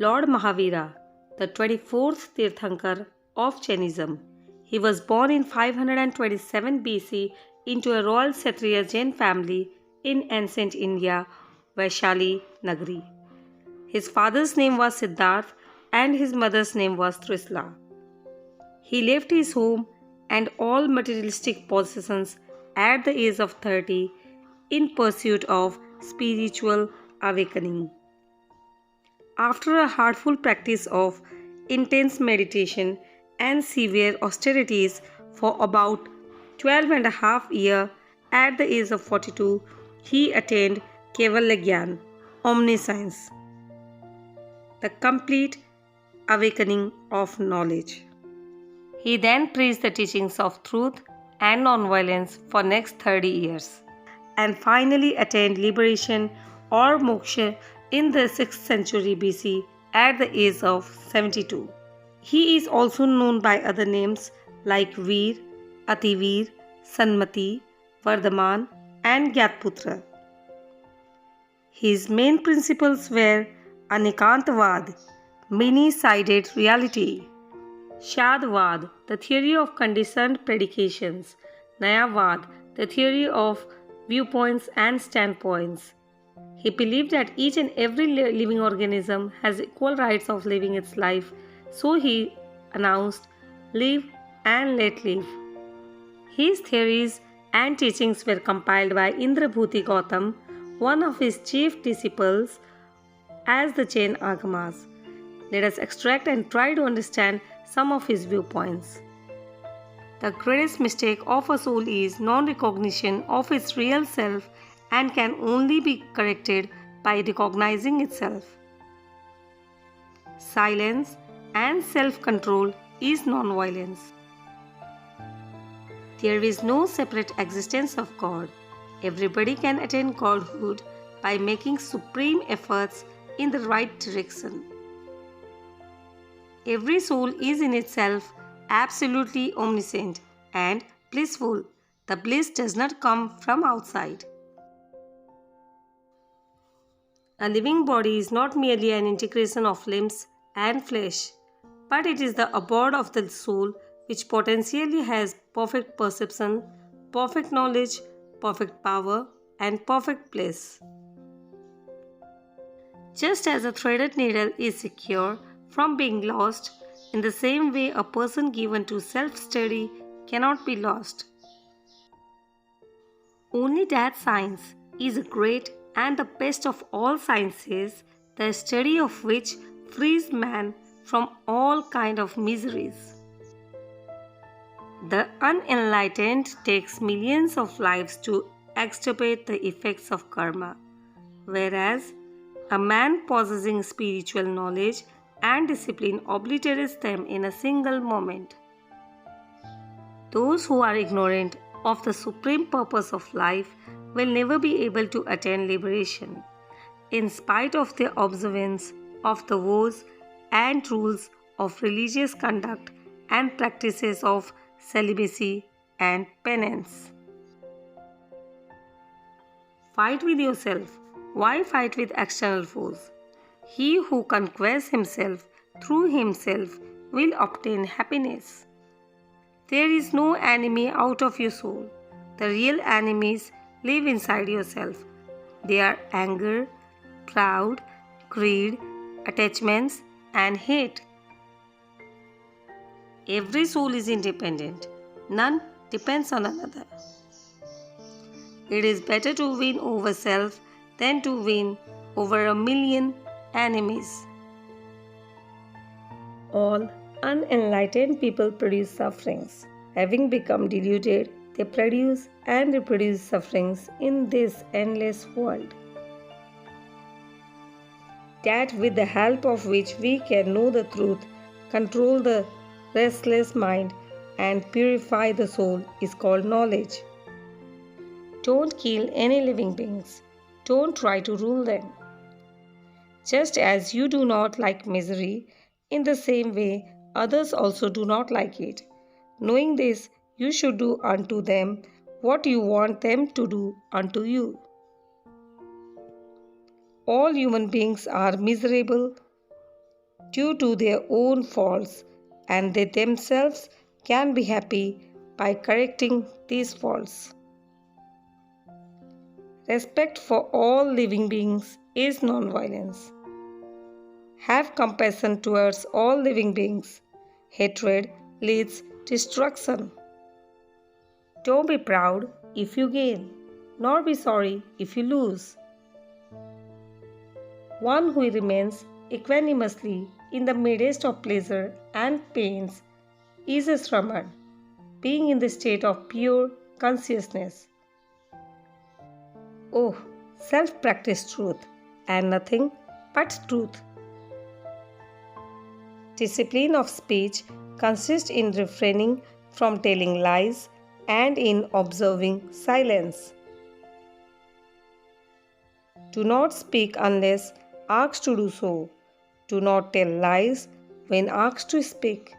Lord Mahavira, the 24th Tirthankar of Jainism. He was born in 527 BC into a Royal Kshatriya Jain family in ancient India, Vaishali, Nagari. His father's name was Siddartha and his mother's name was Trishla. He left his home and all materialistic possessions at the age of 30 in pursuit of spiritual awakening. After a heartful practice of intense meditation and severe austerities for about 12 and a half years, at the age of 42, he attained Kewala Gyan, omniscience, the complete awakening of knowledge. He then preached the teachings of truth and non-violence for next 30 years and finally attained liberation or moksha in the 6th century BC at the age of 72. He is also known by other names like Veer, Ativir, Sanmati, Vardaman and Gyatputra. His main principles were ANEKANTAVADA, many-sided reality; SYADVADA, the theory of conditioned predications; NAYAVADA, the theory of viewpoints and standpoints. He believed that each and every living organism has equal rights of living its life, so he announced, "Live and let live." His theories and teachings were compiled by Indrabhuti Gautama, one of his chief disciples, as the Jain AGAMAS. Let us extract and try to understand some of his viewpoints. The greatest mistake of a soul is non-recognition of its real self and can only be corrected by recognizing itself. Silence and self-control is non-violence. There is no separate existence of God. Everybody can attain Godhood by making supreme efforts in the right direction. Every soul is in itself absolutely omniscient and blissful. The bliss does not come from outside. A living body is not merely an integration of limbs and flesh, but it is the abode of the soul which potentially has perfect perception, perfect knowledge, perfect power, and perfect bliss. Just as a threaded needle is secure from being lost, in the same way a person given to self-study cannot be lost. Only that science is a great and the best of all sciences, the study of which frees man from all kind of miseries. The unenlightened takes millions of lives to extirpate the effects of karma, whereas a man possessing spiritual knowledge and discipline obliterates them in a single moment. Those who are ignorant of the supreme purpose of life will never be able to attain liberation, in spite of their observance of the vows and rules of religious conduct and practices of celibacy and penance. Fight with yourself. Why fight with external foes? He who conquers himself through himself will obtain happiness. There is no enemy out of your soul. The real enemies live inside yourself. They are anger, pride, greed, attachments, and hate. Every soul is independent. None depends on another. It is better to win over self than to win over a million enemies. All unenlightened people produce sufferings. Having become deluded, they produce and reproduce sufferings in this endless world. That with the help of which we can know the truth, control the restless mind, and purify the soul is called knowledge. Don't kill any living beings. Don't try to rule them. Just as you do not like misery, in the same way others also do not like it. Knowing this, you should do unto them what you want them to do unto you. All human beings are miserable due to their own faults, and they themselves can be happy by correcting these faults. Respect for all living beings is non-violence. Have compassion towards all living beings. Hatred leads destruction. Don't be proud if you gain, nor be sorry if you lose. One who remains equanimously in the midst of pleasure and pains is a Sraman, being in the state of pure consciousness. Oh, self-practiced truth, and nothing but truth. Discipline of speech consists in refraining from telling lies and in observing silence. Do not speak unless asked to do so. Do not tell lies when asked to speak.